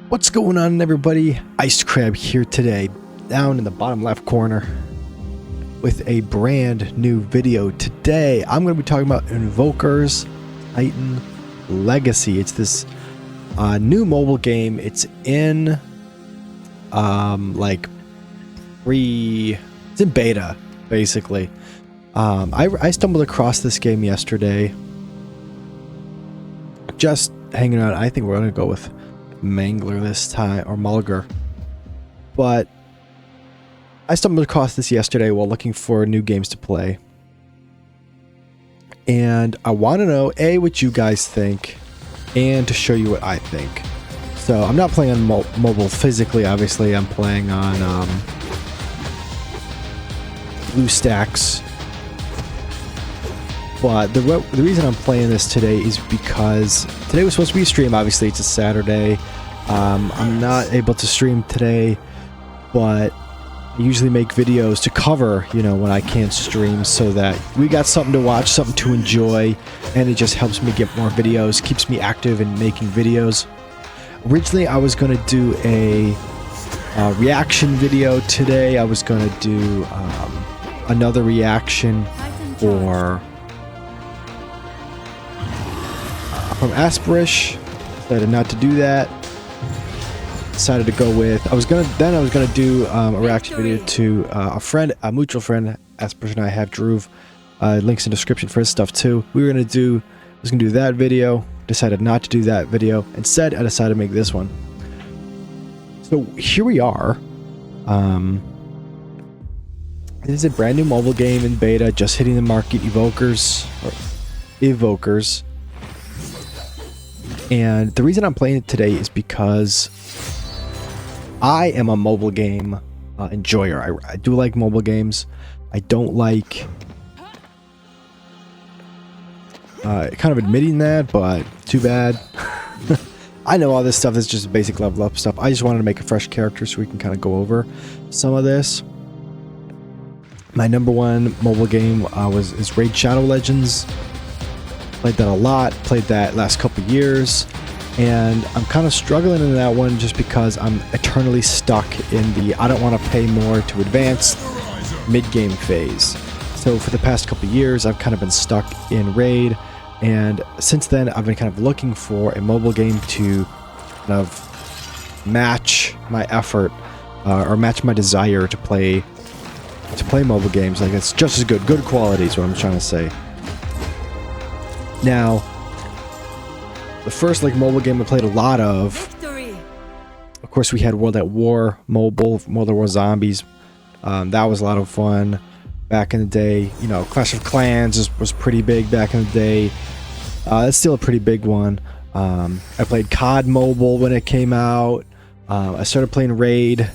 What's going on, everybody? IcedCrab here today, down in the bottom left corner with a brand new video. Today I'm going to be talking about Invokers Titan Legacy. It's this new mobile game. It's in it's in beta basically. I stumbled across this game yesterday, just hanging out. I think we're going to go with Mangler this time, or Mulger, but I stumbled across this yesterday while looking for new games to play, and I want to know what you guys think and to show you what I think. So I'm not playing on mobile physically, obviously. I'm playing on BlueStacks, but the reason I'm playing this today is because today was supposed to be a stream. Obviously, it's a Saturday. I'm not able to stream today, but I usually make videos to cover, when I can't stream, so that we got something to watch, something to enjoy, and it just helps me get more videos, keeps me active in making videos. Originally, I was going to do a reaction video today. I was going to do another reaction from Asperish. Decided not to do that. Decided to go with I was gonna do a reaction video to a mutual friend. Asperish and I have Drew. Links in the description for his stuff too. I was gonna do that video. Decided not to do that video. Instead, I decided to make this one. So here we are. This is a brand new mobile game in beta, just hitting the market. Invokers. And the reason I'm playing it today is because I am a mobile game enjoyer. I do like mobile games. I don't like kind of admitting that, but too bad. I know all this stuff is just basic level up stuff. I just wanted to make a fresh character so we can kind of go over some of this. My number one mobile game is Raid Shadow Legends. Played that a lot, played that last couple years, and I'm kind of struggling in that one just because I'm eternally stuck in the I don't want to pay more to advance mid-game phase. So for the past couple years, I've kind of been stuck in Raid, and since then I've been kind of looking for a mobile game to kind of match my effort or match my desire to play mobile games. Like, it's just as good quality is what I'm trying to say. Now, the first mobile game I played a lot of course, we had World at War mobile, World at War Zombies. That was a lot of fun back in the day. Clash of Clans was pretty big back in the day. It's still a pretty big one. I played COD Mobile when it came out. I started playing Raid.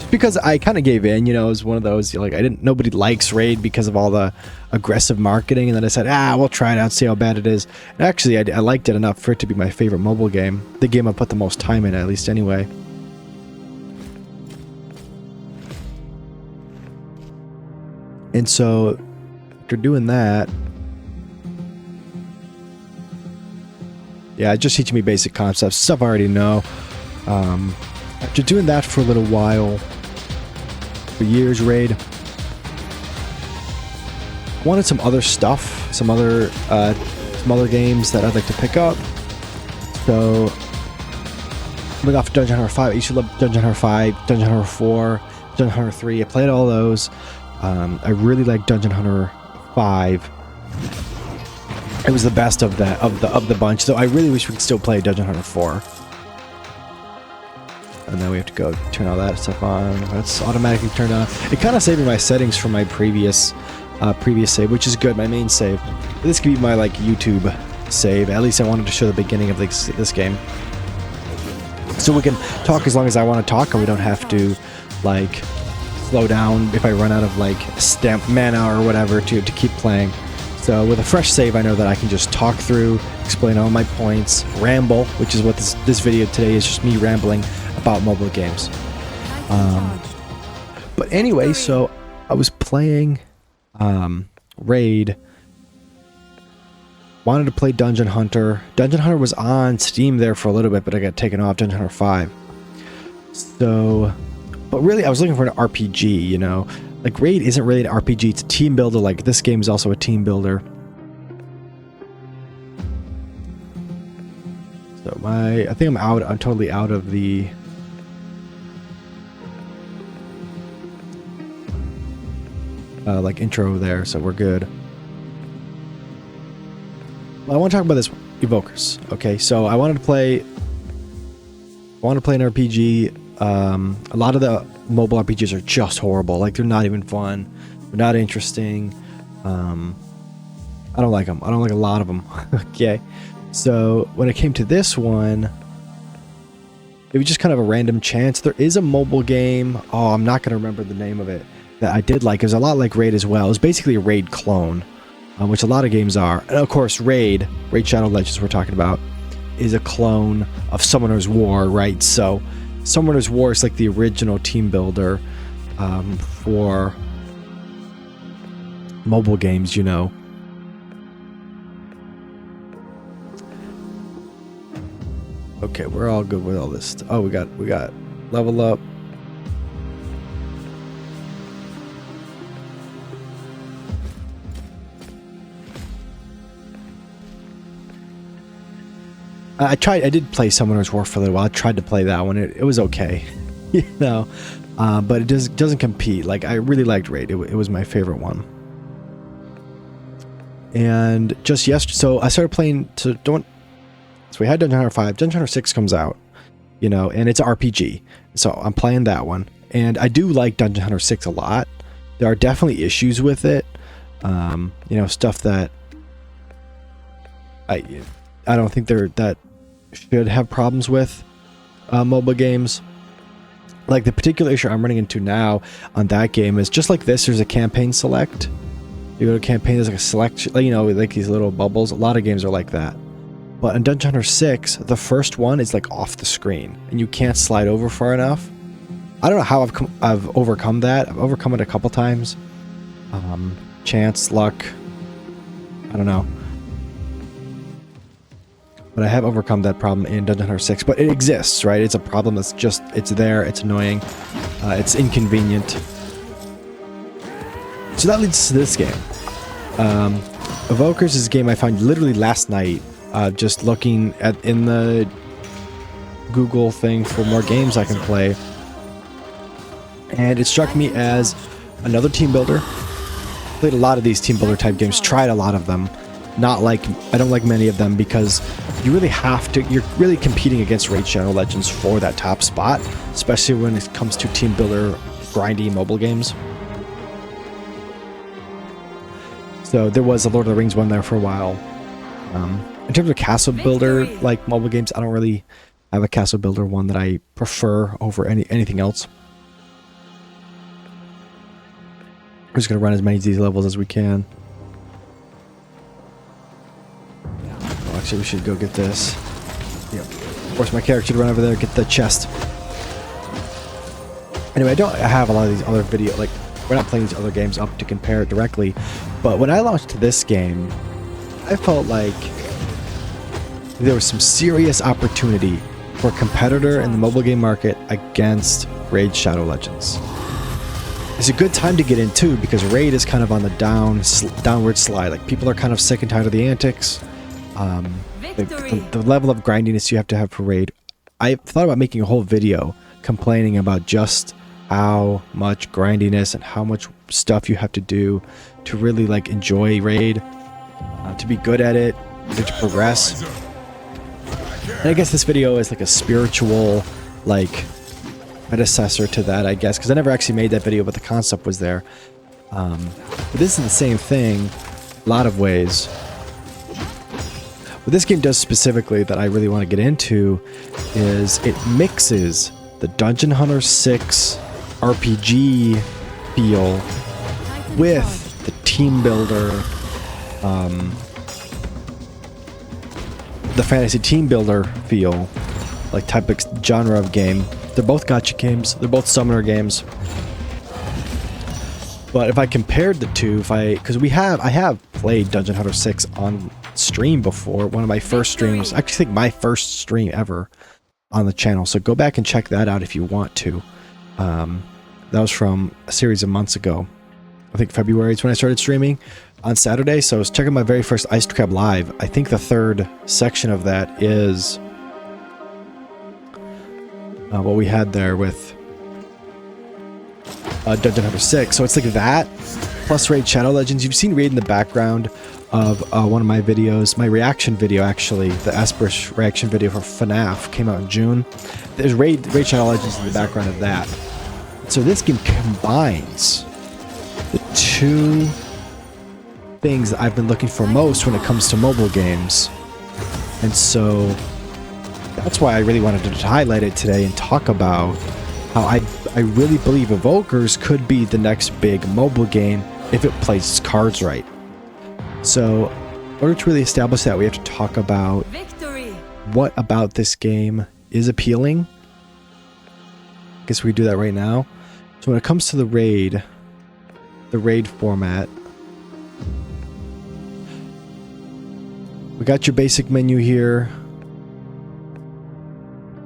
Because I kind of gave in, it was one of those, nobody likes Raid because of all the aggressive marketing, and then I said, we'll try it out, see how bad it is. And actually, I liked it enough for it to be my favorite mobile game. The game I put the most time in, at least anyway. And so, after doing that, just teaching me basic concepts, stuff I already know. After doing that for a little while, for years, Raid, wanted some other stuff, some other games that I'd like to pick up. So coming off Dungeon Hunter 5, I used to love Dungeon Hunter 5, Dungeon Hunter 4, Dungeon Hunter 3. I played all those. I really liked Dungeon Hunter 5. It was the best of the bunch. So I really wish we could still play Dungeon Hunter 4. And then we have to go turn all that stuff on. That's automatically turned on. It kind of saved me my settings from my previous save, which is good, my main save. This could be my YouTube save. At least I wanted to show the beginning of this game. So we can talk as long as I want to talk, and we don't have to slow down if I run out of stamp mana or whatever to keep playing. So with a fresh save, I know that I can just talk through, explain all my points, ramble, which is what this video today is, just me rambling about mobile games. But anyway, so I was playing Raid Wanted to play Dungeon Hunter. Dungeon Hunter was on Steam there for a little bit, but I got taken off. Dungeon Hunter 5. So, but really, I was looking for an RPG, you know. Like, Raid isn't really an RPG. It's a team builder. Like, this game is also a team builder. So, I think I'm totally out of the... like, intro there, so we're good. Well, I want to talk about this Invokers. Okay, so I wanted to play an RPG. A lot of the mobile RPGs are just horrible. Like, they're not even fun. They're not interesting. I don't like them. I don't like a lot of them. Okay, so when it came to this one, it was just kind of a random chance. There is a mobile game. Oh, I'm not going to remember the name of it. That I did like. It was a lot like Raid as well. It was basically a Raid clone. Which a lot of games are. And of course, Raid Shadow Legends we're talking about, is a clone of Summoner's War, right? So, Summoner's War is like the original team builder for mobile games, you know. Okay, we're all good with all this. Oh, we got level up. I did play Summoner's War for a little while. I tried to play that one. It was okay, you know, but it doesn't compete. Like, I really liked Raid. It was my favorite one. And just yesterday, so I started playing. So we had Dungeon Hunter 5. Dungeon Hunter 6 comes out, you know, and it's an RPG. So I'm playing that one, and I do like Dungeon Hunter 6 a lot. There are definitely issues with it, you know, stuff that I don't think that should have problems with mobile games. Like, the particular issue I'm running into now on that game is just like this. There's a campaign select. You go to campaign, there's like a select, you know, like these little bubbles. A lot of games are like that. But in Dungeon Hunter 6, the first one is like off the screen, and you can't slide over far enough. I don't know how I've overcome that. I've overcome it a couple times. Chance, luck, I don't know. But I have overcome that problem in Dungeon Hunter 6. But it exists, right? It's a problem that's just, it's there, it's annoying, it's inconvenient. So that leads to this game. Invokers is a game I found literally last night, just looking in the Google thing for more games I can play. And it struck me as another team builder. Played a lot of these team builder type games, tried a lot of them. I don't like many of them because you really have to, you're really competing against Raid Shadow Legends for that top spot, especially when it comes to team builder grindy mobile games. So there was a Lord of the Rings one there for a while. In terms of castle builder, like mobile games, I don't really have a castle builder one that I prefer over anything else. We're just going to run as many of these levels as we can. Actually, we should go get this. Yep. Force my character to run over there, get the chest. Anyway, I have a lot of these other videos, like, we're not playing these other games up to compare it directly, but when I launched this game, I felt like there was some serious opportunity for a competitor in the mobile game market against Raid Shadow Legends. It's a good time to get in too, because Raid is kind of on the downward slide. Like, people are kind of sick and tired of the antics. The level of grindiness you have to have for Raid. I thought about making a whole video complaining about just how much grindiness and how much stuff you have to do to really like enjoy Raid, to be good at it, to progress. And I guess this video is like a spiritual like predecessor to that, I guess, because I never actually made that video, but the concept was there. But this is the same thing a lot of ways. What this game does specifically that I really want to get into is it mixes the Dungeon Hunter 6 RPG feel with the team builder, the fantasy team builder feel, like type of genre of game. They're both gacha games, they're both summoner games. But if I compared the two, because I have played Dungeon Hunter 6 on stream before. One of my first streams, I actually think my first stream ever on the channel. So go back and check that out if you want to. That was from a series of months ago. I think February is when I started streaming on Saturday. So I was checking my very first IcedCrab live. I think the third section of that is what we had there with Dungeon Number 6. So it's like that plus Raid Shadow Legends. You've seen Raid in the background of one of my videos, my reaction video actually, the Asper's reaction video for FNAF came out in June. There's Raid Shadow Legends in the background of that. So this game combines the two things that I've been looking for most when it comes to mobile games. And so that's why I really wanted to highlight it today and talk about how I really believe Invokers could be the next big mobile game if it plays its cards right. So in order to really establish that, we have to talk about what about this game is appealing. I guess we do that right now. So when it comes to the raid format, we got your basic menu here.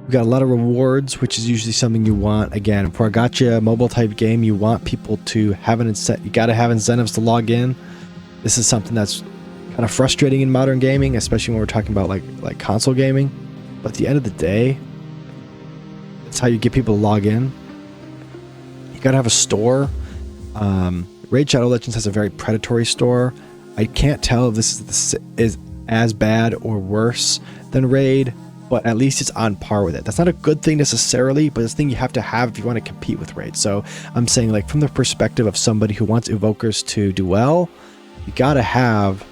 We got a lot of rewards, which is usually something you want. Again, for a gacha mobile type game, you want people to have an incentive. You got to have incentives to log in. This is something that's kind of frustrating in modern gaming, especially when we're talking about like console gaming. But at the end of the day, that's how you get people to log in. You got to have a store. Raid Shadow Legends has a very predatory store. I can't tell if this is as bad or worse than Raid, but at least it's on par with it. That's not a good thing necessarily, but it's a thing you have to have if you want to compete with Raid. So I'm saying, like, from the perspective of somebody who wants Invokers to do well, you gotta have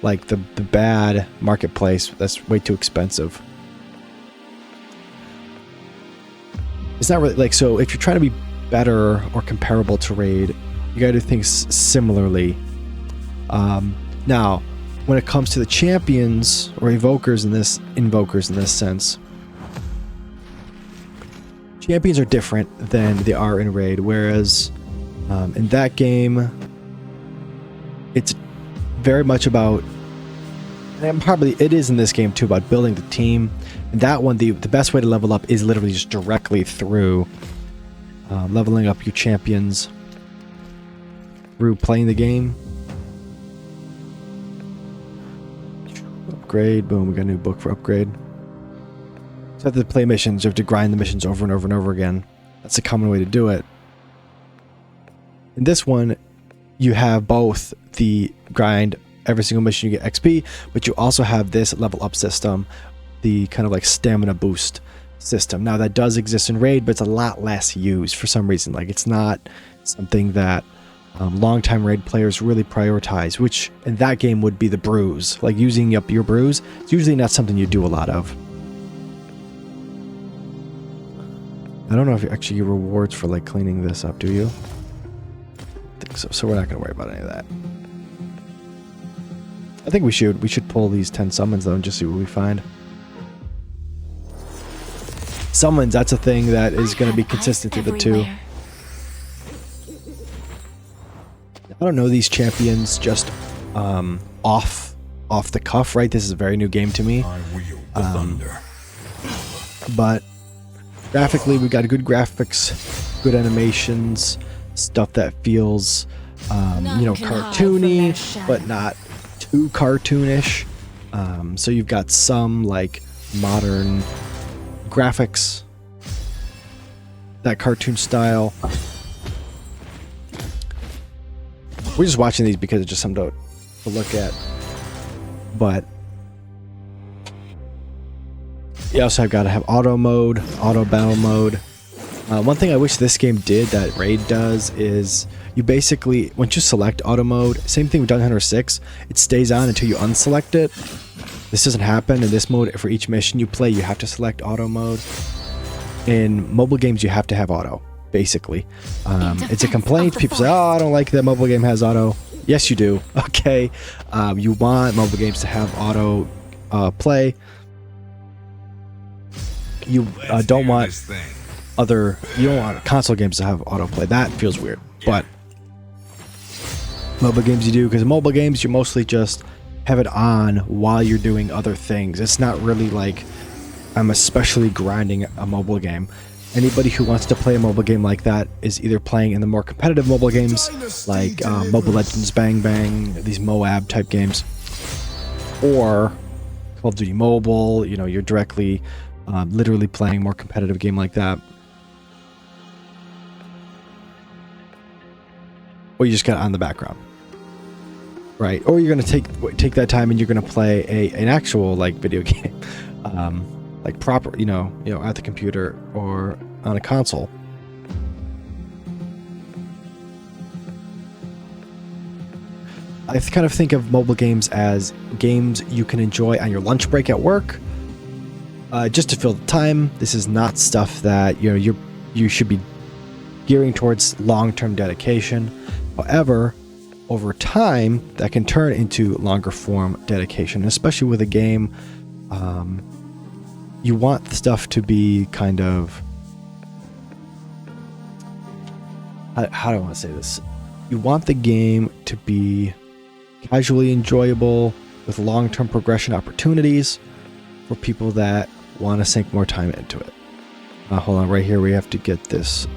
like the bad marketplace that's way too expensive. It's not really like, so if you're trying to be better or comparable to Raid, you gotta do things similarly. Now, when it comes to the champions or Invokers in this sense, champions are different than they are in Raid. Whereas in that game, it's very much about, and probably it is in this game too, about building the team. And that one, the best way to level up is literally just directly through leveling up your champions through playing the game. Upgrade, boom, we got a new book for upgrade. So you have to play missions, you have to grind the missions over and over and over again. That's a common way to do it. In this one, you have both the grind, every single mission you get XP, but you also have this level up system, the kind of like stamina boost system. Now that does exist in Raid, but it's a lot less used for some reason. Like, it's not something that long-time Raid players really prioritize, which in that game would be the brews. Like, using up your brews, it's usually not something you do a lot of. I don't know if you actually get rewards for like cleaning this up, do you? I think so, so we're not going to worry about any of that. I think we should pull these 10 summons though and just see what we find. Summons, that's a thing that is going to be consistent through the two. I don't know these champions just off the cuff, right? This is a very new game to me. But graphically, we got good graphics, good animations, stuff that feels you know, cartoony, but not too cartoonish. So you've got some like modern graphics, that cartoon style. We're just watching these because it's just something to look at. But you also have got to have auto mode, auto battle mode. One thing I wish this game did that Raid does is you basically, once you select auto mode, same thing with Dungeon Hunter 6, it stays on until you unselect it. This doesn't happen in this mode. For each mission you play, you have to select auto mode. In mobile games, you have to have auto, basically. It's a complaint. People say, oh, I don't like that mobile game has auto. Yes, you do. Okay. You want mobile games to have auto play. You don't want you don't want console games to have autoplay. That feels weird. But mobile games you do, because mobile games you're mostly just have it on while you're doing other things. It's not really like I'm especially grinding a mobile game. Anybody who wants to play a mobile game like that is either playing in the more competitive mobile games like Mobile Legends Bang Bang, these Moab type games, or Call of Duty Mobile. You know, you're directly literally playing a more competitive game like that. Or you just got it on the background. Right, or you're gonna take that time and you're gonna play an actual like video game, like proper, you know, at the computer or on a console. I kind of think of mobile games as games you can enjoy on your lunch break at work, just to fill the time. This is not stuff that you should be gearing towards long-term dedication. However, over time, that can turn into longer form dedication, especially with a game. You want the stuff to be kind of, how do I want to say this? You want the game to be casually enjoyable with long-term progression opportunities for people that want to sink more time into it. Hold on, right here we have to get this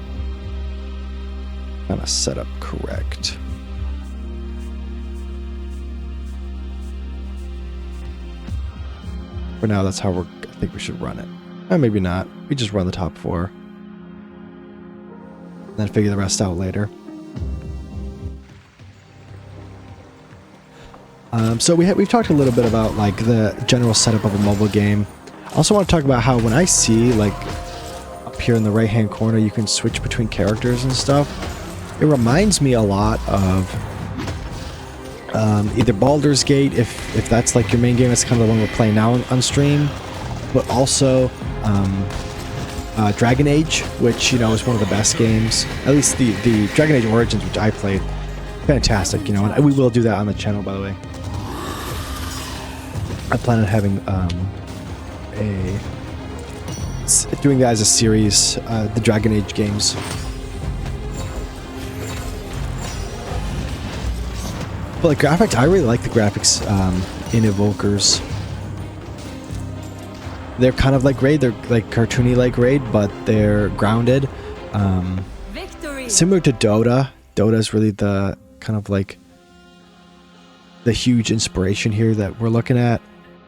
kind of set up correct. For now, that's how I think we should run it. Or maybe not. We just run the top 4. Then figure the rest out later. So we've talked a little bit about like the general setup of a mobile game. I also want to talk about how when I see like up here in the right hand corner you can switch between characters and stuff. It reminds me a lot of either Baldur's Gate, if that's like your main game. That's kind of the one we're playing now on stream, but also Dragon Age, which is one of the best games. At least the Dragon Age Origins, which I played, fantastic. And we will do that on the channel, by the way. I plan on having doing that as a series, the Dragon Age games. But like graphics, I really like the graphics in Invokers. They're kind of like Raid, they're like cartoony like Raid, but they're grounded. Similar to Dota. Dota is really the kind of like the huge inspiration here that we're looking at.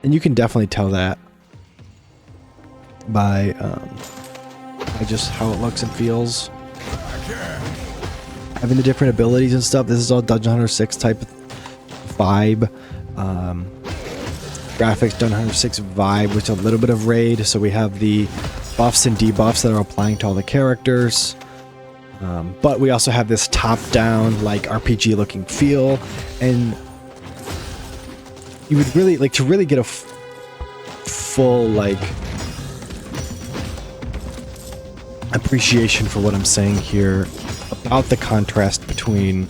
And you can definitely tell that by just how it looks and feels. Having the different abilities and stuff. This is all Dungeon Hunter 6 type of vibe. Graphics Dungeon Hunter 6 vibe with a little bit of Raid. So we have the buffs and debuffs that are applying to all the characters. But we also have this top-down, like RPG looking feel, and you would really like to really get a full like appreciation for what I'm saying here about the contrast between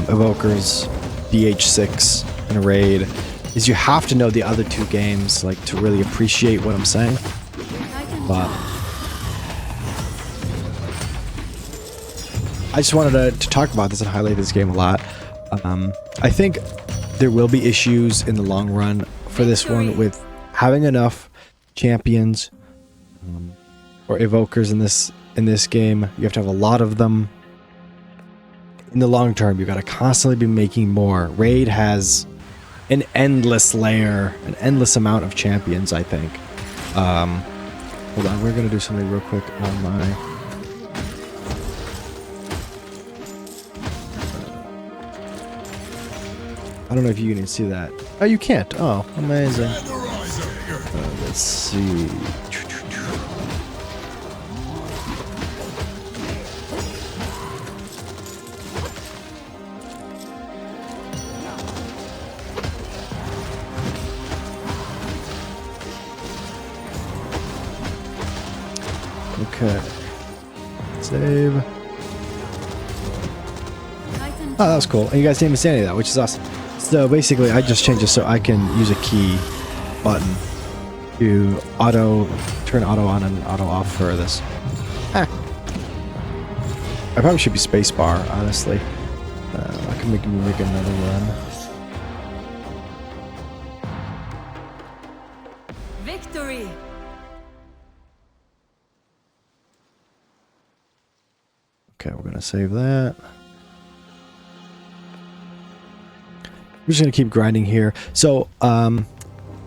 Invokers, DH6, and Raid. Is you have to know the other two games like to really appreciate what I'm saying. But I just wanted to talk about this and highlight this game a lot. I think there will be issues in the long run for this one with having enough champions or evokers in this game. You have to have a lot of them. In the long term, you got to constantly be making more. Raid has an endless layer, an endless amount of champions, I think. Hold on, we're gonna do something real quick on my. I don't know if you can see that. Oh, you can't. Oh, amazing. Let's see. Okay. Save. Oh, that was cool. And you guys didn't even say any of that, which is awesome. So basically, I just changed it so I can use a key button to turn auto on and auto off for this. I probably should be spacebar, honestly. I can make another run. Okay, we're gonna save that. We're just gonna keep grinding here. So,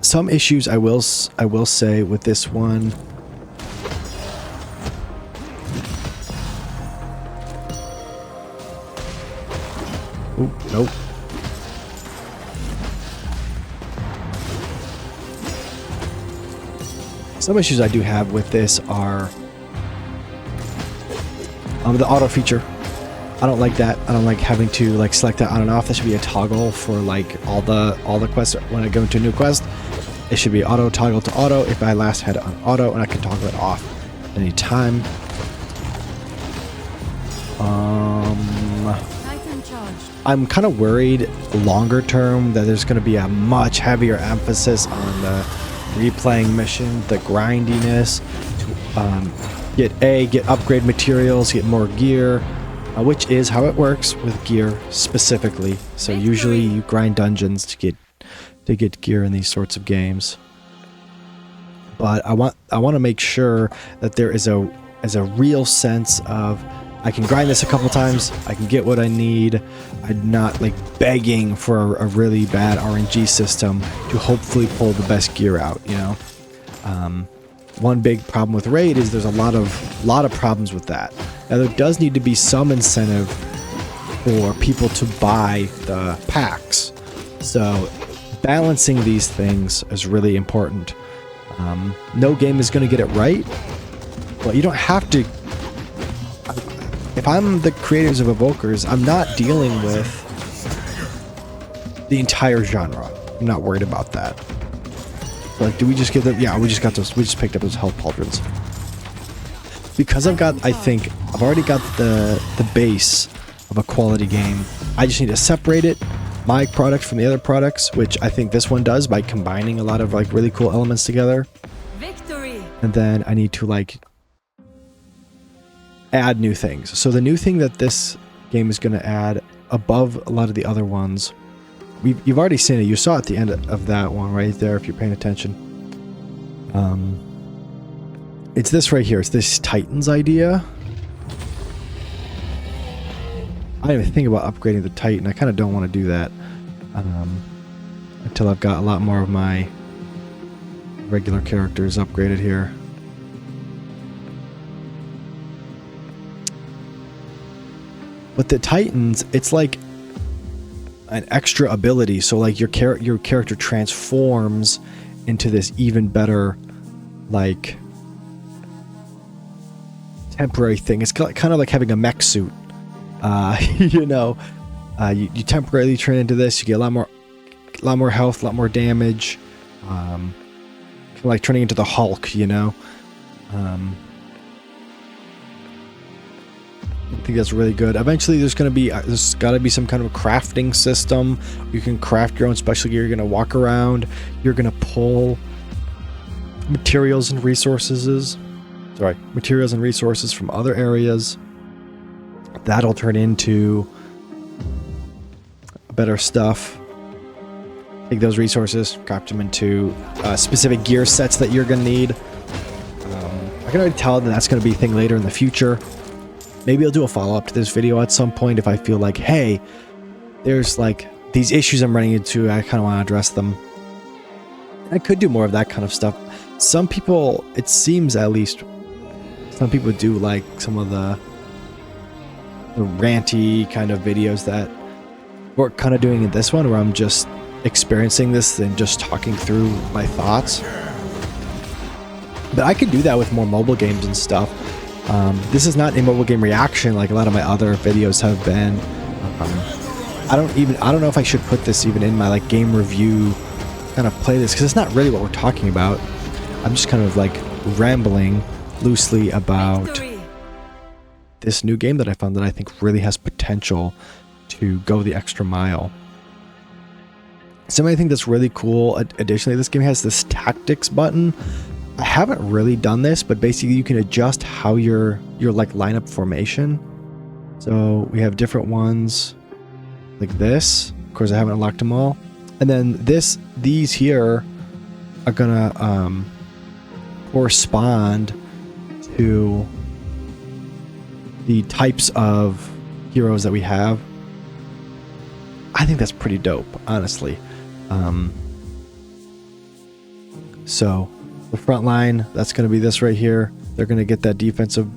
some issues I will say with this one. Oop, nope. Some issues I do have with this are the auto feature. I don't like that. I don't like having to like select that on and off. That should be a toggle for like all the quests. When I go into a new quest, it should be auto toggle to auto if I last had it on auto, and I can toggle it off anytime. I'm kind of worried longer term that there's going to be a much heavier emphasis on the replaying mission, the grindiness, to get upgrade materials, get more gear, which is how it works with gear specifically. So usually you grind dungeons to get gear in these sorts of games. But I want to make sure that there is a real sense of I can grind this a couple times, I can get what I need. I'm not like begging for a really bad RNG system to hopefully pull the best gear out, you know. One big problem with Raid is there's a lot of problems with that. Now there does need to be some incentive for people to buy the packs. So balancing these things is really important. No game is going to get it right, but you don't have to. If I'm the creators of Invokers, I'm not dealing with the entire genre. I'm not worried about that. Like, do we just get them? Yeah, we just got those. We just picked up those health pauldrons. Because I've already got the base of a quality game. I just need to separate it, my product from the other products, which I think this one does by combining a lot of like really cool elements together. Victory. And then I need to like add new things. So the new thing that this game is going to add above a lot of the other ones, you've already seen it. You saw at the end of that one right there if you're paying attention. It's this right here. It's this Titans idea. I didn't even think about upgrading the Titan. I kind of don't want to do that until I've got a lot more of my regular characters upgraded here. But the Titans, it's like an extra ability. So like your character transforms into this even better, like temporary thing. It's kind of like having a mech suit. You know, you temporarily turn into this. You get a lot more health, a lot more damage. Kind of like turning into the Hulk. You know. I think that's really good. Eventually there's got to be some kind of crafting system. You can craft your own special gear. You're going to walk around. You're going to pull materials and resources from other areas. That'll turn into better stuff. Take those resources, craft them into specific gear sets that you're going to need. I can already tell that that's going to be a thing later in the future. Maybe I'll do a follow-up to this video at some point if I feel like, hey, there's like these issues I'm running into, I kind of want to address them. I could do more of that kind of stuff. Some people, it seems at least, some people do like some of the ranty kind of videos that we're kind of doing in this one, where I'm just experiencing this and just talking through my thoughts. But I could do that with more mobile games and stuff. This is not a mobile game reaction like a lot of my other videos have been. I don't know if I should put this even in my like game review kind of playlist, because it's not really what we're talking about. I'm just kind of like rambling loosely about this new game that I found that I think really has potential to go the extra mile. Something I think that's really cool, additionally, this game has this tactics button. I haven't really done this, but basically you can adjust how your like lineup formation. So we have different ones like this. Of course, I haven't unlocked them all. And then these here are gonna correspond to the types of heroes that we have. I think that's pretty dope, honestly. So the front line, that's going to be this right here. They're going to get that defensive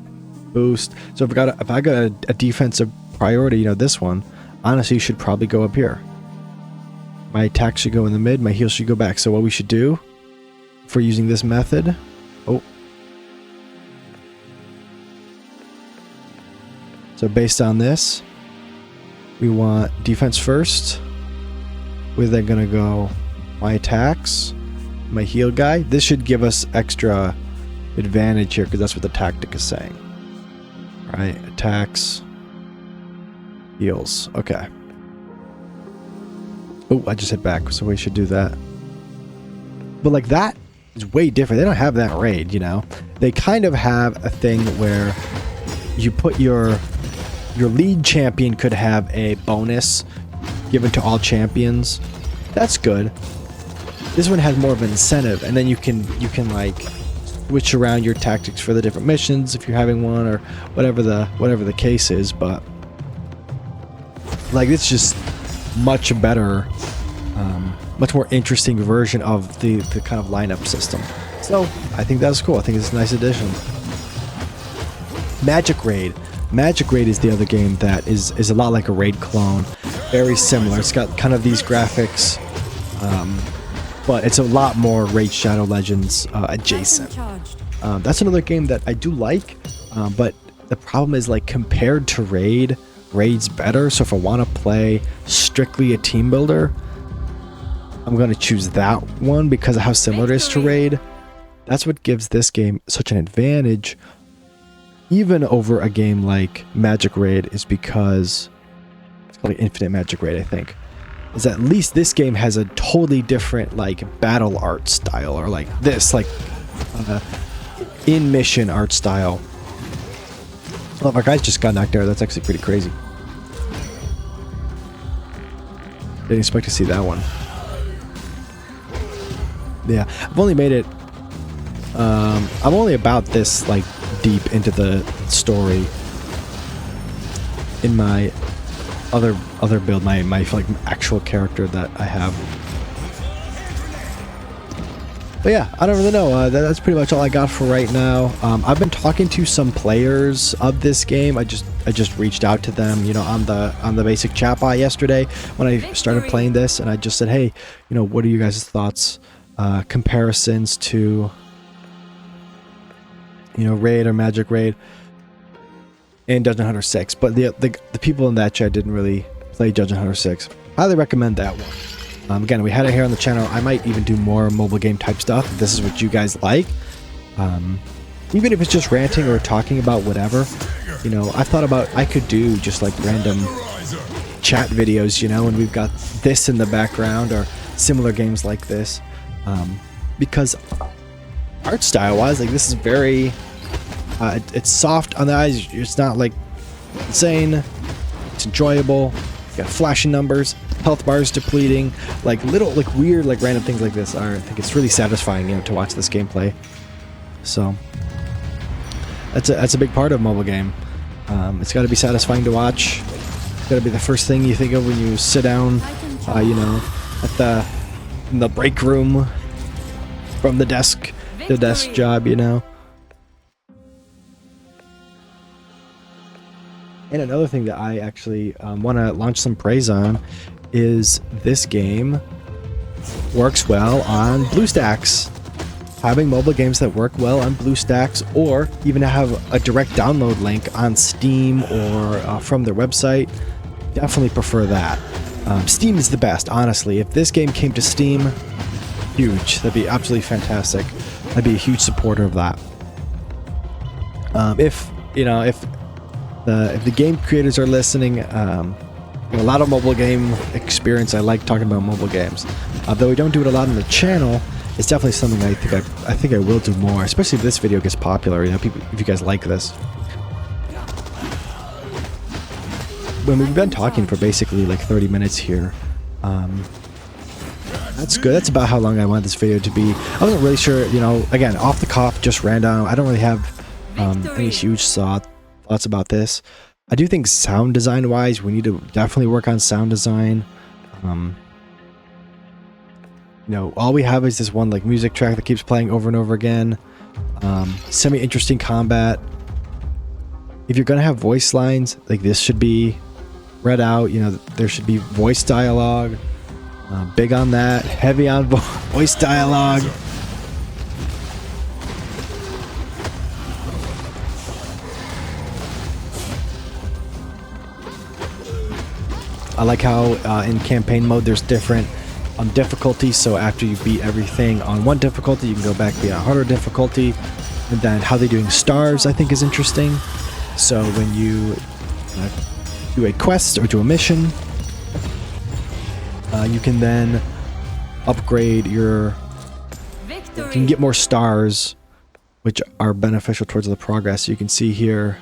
boost. So if I got a defensive priority, you know, this one, honestly, should probably go up here. My attack should go in the mid, my heal should go back. So what we should do for using this method, so based on this, we want defense first. We're then gonna go my attacks, my heal guy. This should give us extra advantage here because that's what the tactic is saying. Right, attacks, heals. Okay. Oh, I just hit back, so we should do that. But like that is way different. They don't have that raid, you know. They kind of have a thing where you put your lead champion could have a bonus given to all champions. That's good. This one has more of an incentive, and then you can like switch around your tactics for the different missions if you're having one or whatever the case is. But like it's just much better, much more interesting version of the kind of lineup system. So I think that's cool. I think it's a nice addition. Magic Raid. Magic Raid is the other game that is a lot like a Raid clone. Very similar. It's got kind of these graphics, but it's a lot more Raid Shadow Legends adjacent. That's another game that I do like, but the problem is like compared to Raid, Raid's better. So if I want to play strictly a team builder, I'm going to choose that one because of how similar it is to Raid. That's what gives this game such an advantage even over a game like Magic Raid, is because it's called like Infinite Magic Raid, I think, is at least this game has a totally different like battle art style, or like this like in mission art style. Oh, our guys just got knocked out. That's actually pretty crazy. Didn't expect to see that one. Yeah, I've only made it. I'm only about this like deep into the story in my other build, my like actual character that I have. But yeah, I don't really know. That's pretty much all I got for right now. I've been talking to some players of this game. I just reached out to them, you know, on the basic chat bot yesterday when I started playing this, and I just said, hey, you know, what are you guys' thoughts, comparisons to, you know, Raid or Magic Raid and Dungeon Hunter 6? But the people in that chat didn't really play Dungeon Hunter 6. Highly recommend that one. Again, we had it here on the channel. I might even do more mobile game type stuff if this is what you guys like. Even if it's just ranting or talking about whatever, you know, I thought about I could do just like random chat videos, you know, and we've got this in the background or similar games like this. Because art style wise, like this is very, it's soft on the eyes. It's not like insane. It's enjoyable. You got flashing numbers, health bars depleting, like little, like weird, like random things like this are, I think it's really satisfying, you know, to watch this gameplay. So that's a big part of mobile game. It's got to be satisfying to watch. It's got to be the first thing you think of when you sit down, you know, at in the break room from the desk job, you know. And another thing that I actually want to launch some praise on is this game works well on BlueStacks. Having mobile games that work well on BlueStacks, or even have a direct download link on Steam or from their website, definitely prefer that. Steam is the best, honestly. If this game came to Steam, huge. That'd be absolutely fantastic. I'd be a huge supporter of that. If the game creators are listening, a lot of mobile game experience. I like talking about mobile games, though we don't do it a lot on the channel. It's definitely something I think I will do more, especially if this video gets popular. You know, people, if you guys like this. When we've been talking for basically like 30 minutes here, that's good. That's about how long I want this video to be. I wasn't really sure, you know, again, off the cuff, just random. I don't really have any huge thought thoughts about this. I do think sound design wise, we need to definitely work on sound design. You know, all we have is this one like music track that keeps playing over and over again. Semi-interesting combat. If you're gonna have voice lines, like this should be read out. You know, there should be voice dialogue. Big on that. Heavy on voice dialogue. I like how in campaign mode there's different difficulties, so after you beat everything on one difficulty you can go back be on a harder difficulty. And then how they're doing stars I think is interesting. So when you do a quest or do a mission, you can then upgrade your victory. You can get more stars which are beneficial towards the progress. So you can see here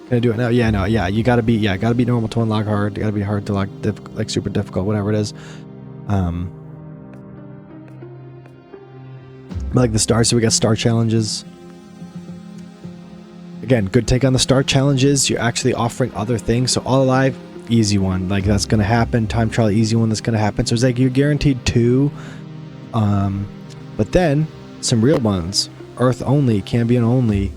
can I do it now? Yeah, no, yeah. You gotta be normal to unlock hard. You gotta be hard to like super difficult, whatever it is. Like the stars, so we got star challenges. Again, good take on the star challenges. You're actually offering other things. So all alive, easy one. Like that's gonna happen. Time trial, easy one that's gonna happen. So it's like you're guaranteed 2. But then some real ones. Earth only, Cambion only,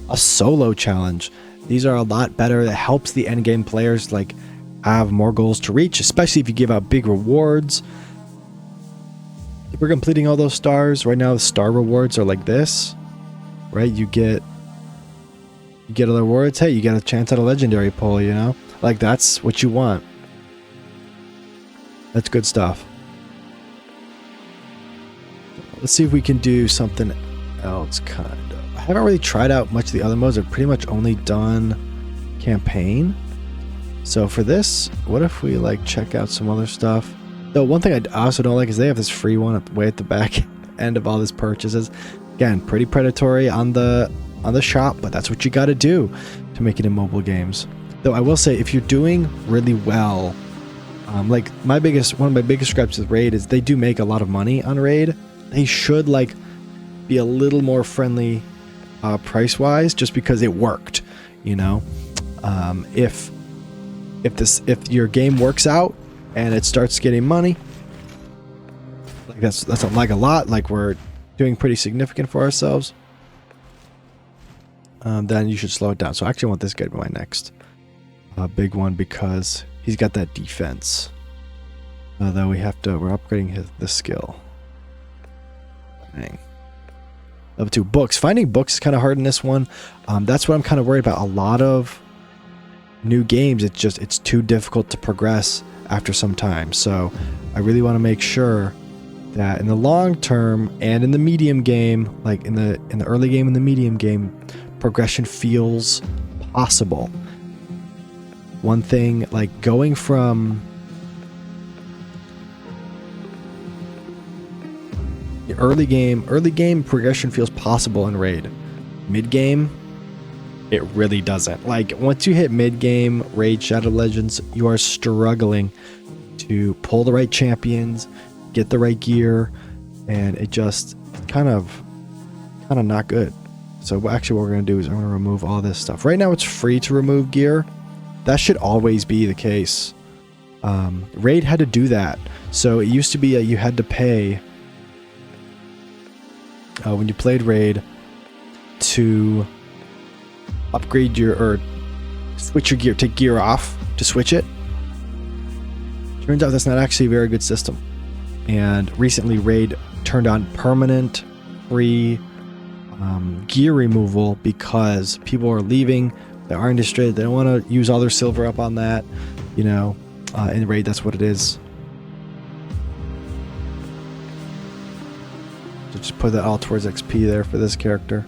a solo challenge. These are a lot better. That helps the endgame players like have more goals to reach, especially if you give out big rewards. If we're completing all those stars, right now the star rewards are like this, right? You get other rewards. Hey, you get a chance at a legendary pull, you know? Like that's what you want. That's good stuff. Let's see if we can do something else kind of. I haven't really tried out much of the other modes. I've pretty much only done campaign. So for this, what if we like check out some other stuff? Though one thing I also don't like is they have this free one way at the back end of all these purchases. Again, pretty predatory on the shop, but that's what you got to do to make it in mobile games. Though I will say, if you're doing really well, like one of my biggest gripes with Raid is they do make a lot of money on Raid. They should like be a little more friendly price wise, just because it worked, you know. If your game works out and it starts getting money, like that's like a lot, like we're doing pretty significant for ourselves, then you should slow it down. So I actually want this guy to be my next big one because he's got that defense. Though we're upgrading the skill. Dang. Level 2 books. Finding books is kind of hard in this one. That's what I'm kind of worried about. A lot of new games, it's too difficult to progress after some time. So I really want to make sure that in the long term and in the medium game, like in the early game and the medium game, progression feels possible. One thing, like going from early game progression feels possible in Raid. Mid game, it really doesn't. Like once you hit mid game Raid Shadow Legends, you are struggling to pull the right champions, get the right gear, and it just kind of not good. So actually what we're going to do is I'm going to remove all this stuff. Right now it's free to remove gear. That should always be the case. Raid had to do that. So it used to be you had to pay when you played Raid to upgrade or switch your gear, take gear off to switch it. Turns out that's not actually a very good system. And recently Raid turned on permanent free gear removal because people are leaving. They aren't interested. They don't want to use all their silver up on that. You know, in Raid, that's what it is. So just put that all towards XP there for this character.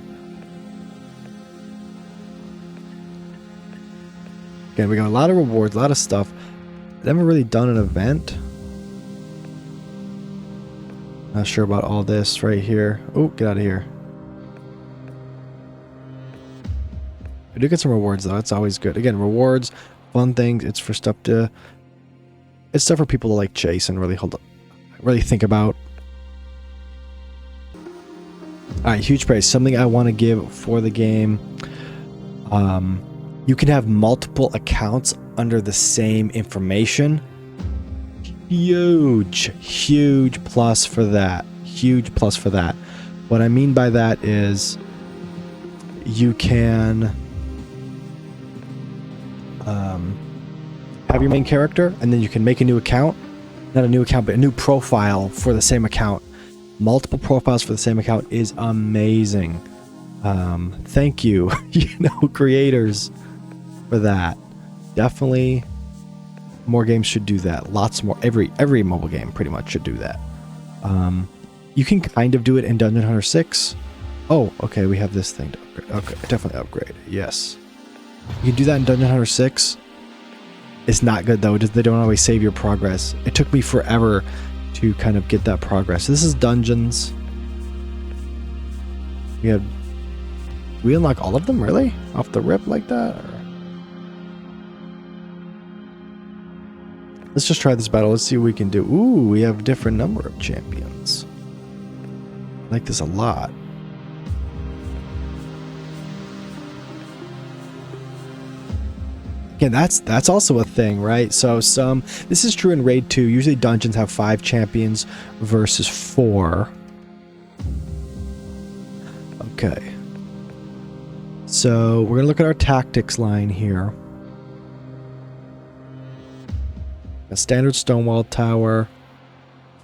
Again, we got a lot of rewards, a lot of stuff. Never really done an event. Not sure about all this right here. Oh, get out of here. I do get some rewards though. That's always good. Again, rewards, fun things. It's for stuff to. It's stuff for people to like chase and really think about. Alright, huge praise. Something I want to give for the game. You can have multiple accounts under the same information. Huge plus for that. Huge plus for that. What I mean by that is you can have your main character, and then you can make a new account. Not a new account, but a new profile for the same account. Multiple profiles for the same account is amazing. Thank you, creators, for that. Definitely more games should do that. Lots more. Every mobile game pretty much should do that. You can kind of do it in Dungeon Hunter 6. Oh, okay, we have this thing to upgrade. Okay, definitely upgrade. Yes. You can do that in Dungeon Hunter 6. It's not good though. They don't always save your progress. It took me forever to kind of get that progress. This is dungeons. We unlock all of them, really? Off the rip like that? Or... Let's just try this battle. Let's see what we can do. Ooh, we have a different number of champions. I like this a lot. Again, that's also a thing, right? So this is true in Raid 2. Usually dungeons have 5 champions versus 4. Okay. So we're gonna look at our tactics line here. A standard Stonewall Tower,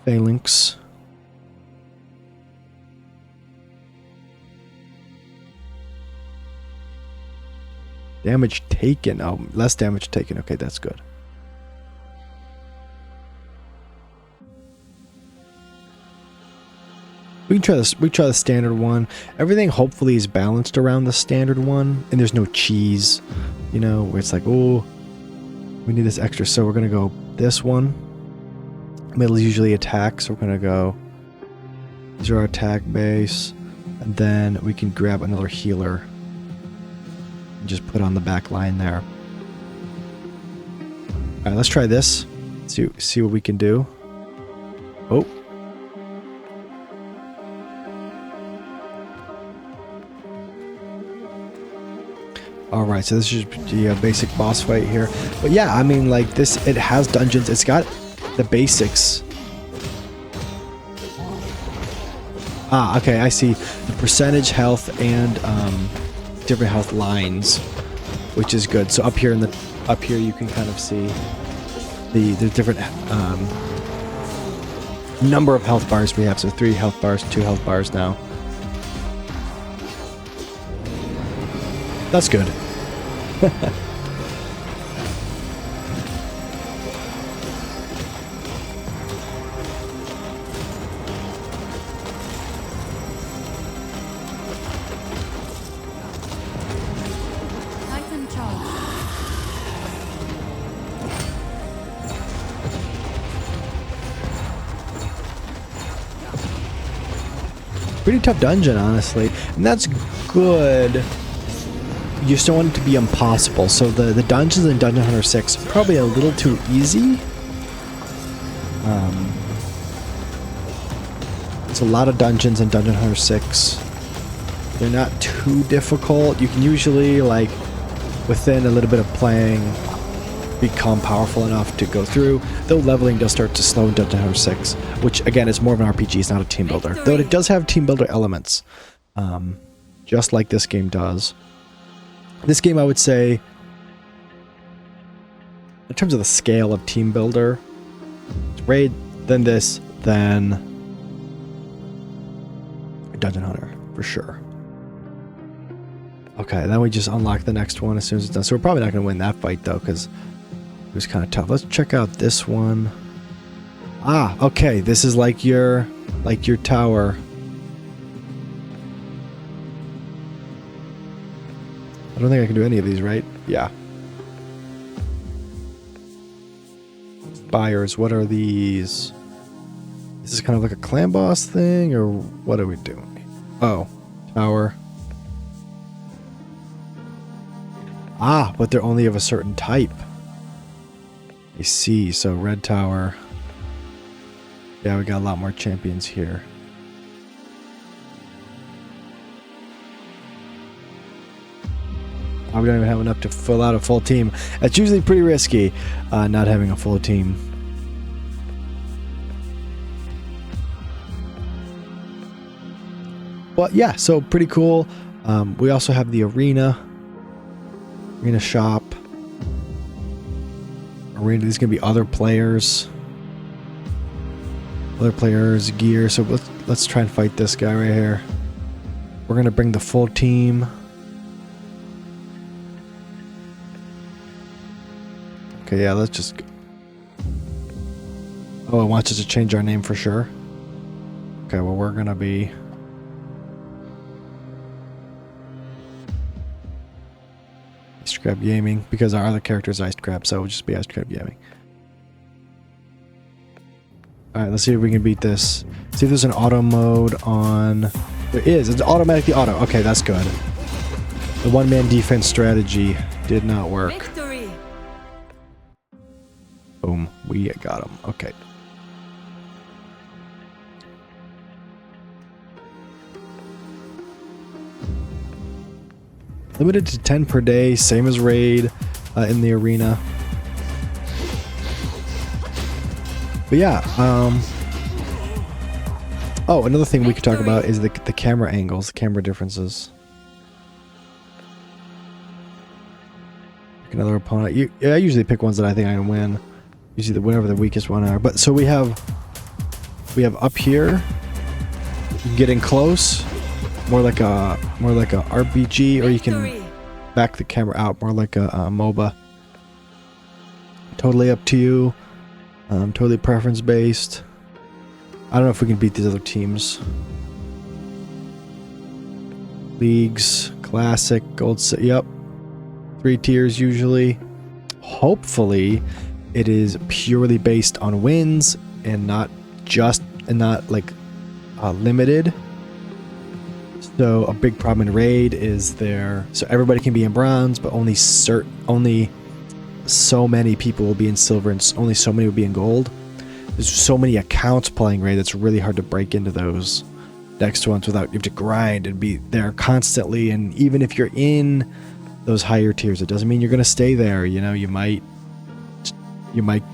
Phalanx. Damage taken. Oh, less damage taken. Okay, that's good. We can try this. We try the standard one. Everything hopefully is balanced around the standard one, and there's no cheese, where it's like, oh, we need this extra, so we're gonna go this one. Middle is usually attack, so we're gonna go. These are our attack base, and then we can grab another healer. Just put on the back line there. All right, let's try this. See what we can do. Oh. All right, so this is the basic boss fight here. But yeah, I mean, like this, it has dungeons. It's got the basics. Ah, okay, I see the percentage health and different health lines, which is good. So up here you can kind of see the different number of health bars we have. So 3 health bars, 2 health bars now. That's good. Pretty tough dungeon, honestly, and that's good. You just don't want it to be impossible. So the dungeons in Dungeon Hunter 6 are probably a little too easy. It's a lot of dungeons in Dungeon Hunter 6. They're not too difficult. You can usually, like, within a little bit of playing, become powerful enough to go through, though leveling does start to slow in Dungeon Hunter 6, which again is more of an RPG, it's not a team builder. Though it does have team builder elements, just like this game does. This game, I would say, in terms of the scale of team builder, it's Raid, then this, then Dungeon Hunter, for sure. Okay, then we just unlock the next one as soon as it's done. So we're probably not going to win that fight, though, because it was kind of tough. Let's check out this one. Ah, okay. This is like your tower. I don't think I can do any of these, right? Yeah. Spires. What are these? This is kind of like a clan boss thing, or what are we doing? Oh, tower. Ah, but they're only of a certain type. I see. So red tower. Yeah, we got a lot more champions here. We don't even have enough to fill out a full team. That's usually pretty risky, not having a full team. But yeah, so pretty cool. We also have the arena shop. Arena, there's gonna be other players, gear. So let's try and fight this guy right here. We're gonna bring the full team. Okay, yeah, let's just. Oh, it wants us to change our name for sure. Okay, well, we're gonna be. IcedCrab Gaming, because our other character is IcedCrab, so it would just be IcedCrab Gaming. Alright, let's see if we can beat this. See if there's an auto mode on. There is. It's automatically auto. Okay, that's good. The one-man defense strategy did not work. Victory. Boom. We got him. Okay. Limited to 10 per day, same as raid in the arena. But yeah, oh, another thing we could talk about is the camera angles, the camera differences. Pick another opponent. I usually pick ones that I think I can win. Usually whatever the weakest one are. But so we have up here, you can get in close. More like a RPG, or you can back the camera out more like a MOBA. Totally up to you. Totally preference based. I don't know if we can beat these other teams. Leagues, classic, gold. Yep, 3 tiers usually. Hopefully, it is purely based on wins and not like limited. So a big problem in raid is so everybody can be in bronze, but only so many people will be in silver, and only so many will be in gold. There's so many accounts playing raid that's really hard to break into those next ones without. You have to grind and be there constantly. And even if you're in those higher tiers, it doesn't mean you're gonna stay there. You know, you might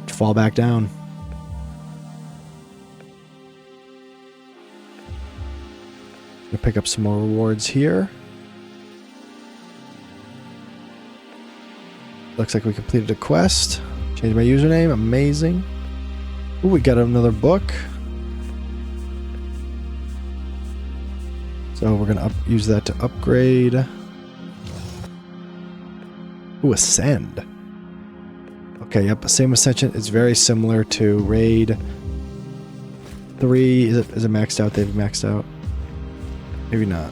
fall back down. Gonna pick up some more rewards here. Looks like we completed a quest. Change my username. Amazing. Ooh, we got another book. So we're gonna use that to upgrade. Ooh, Ascend. Okay, yep, same Ascension. It's very similar to Raid 3. Is it maxed out? They've maxed out. Maybe not.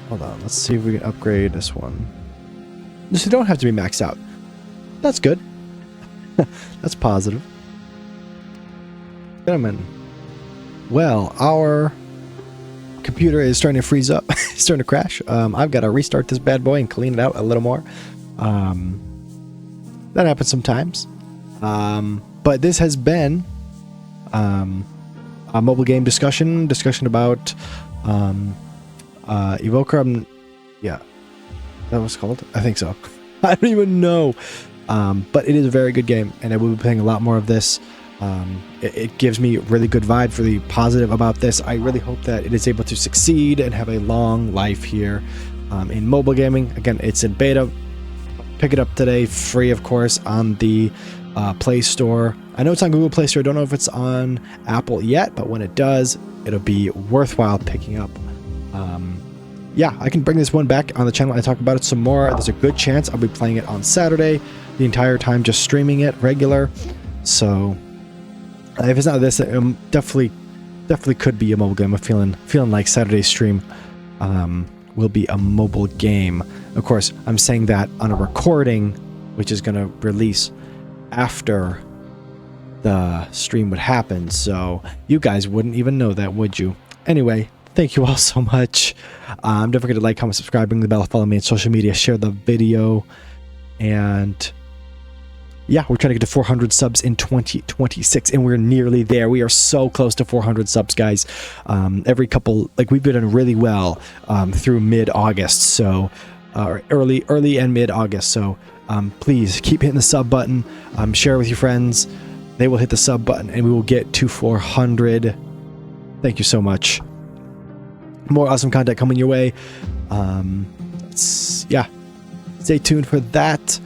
Hold on, let's see if we can upgrade this one. This don't have to be maxed out. That's good. That's positive. Gentlemen. Well, our computer is starting to freeze up. It's starting to crash. I've got to restart this bad boy and clean it out a little more. That happens sometimes. But this has been a mobile game discussion about Invoker. Yeah, that was called. I think so. I don't even know. But it is a very good game, and I will be playing a lot more of this. It gives me really good vibe, really positive about this. I really hope that it is able to succeed and have a long life here in mobile gaming. Again, it's in beta. Pick it up today, free of course, on the Play Store. I know it's on Google Play Store. I don't know if it's on Apple yet, but when it does, it'll be worthwhile picking up. Yeah, I can bring this one back on the channel and talk about it some more. There's a good chance I'll be playing it on Saturday, the entire time, just streaming it regular. So if it's not this, it definitely could be a mobile game. I'm feeling like Saturday's stream will be a mobile game. Of course, I'm saying that on a recording, which is going to release after the stream would happen, so you guys wouldn't even know that, would you? Anyway, thank you all so much. Don't forget to like, comment, subscribe, ring the bell, follow me on social media, share the video, and yeah, we're trying to get to 400 subs in 2026, and we're nearly there. We are so close to 400 subs, guys. Every couple, like, we've been doing really well through mid-August, so early and mid-August. So please keep hitting the sub button, share with your friends. They will hit the sub button and we will get to 400. Thank you so much. More awesome content coming your way. Yeah, stay tuned for that.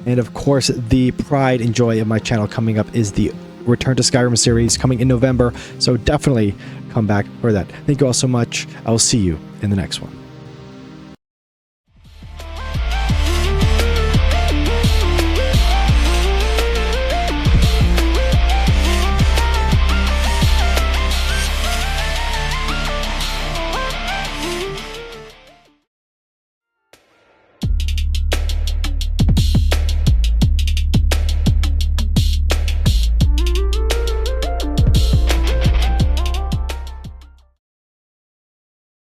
And of course, the pride and joy of my channel coming up is the Return to Skyrim series coming in November. So definitely come back for that. Thank you all so much. I will see you in the next one.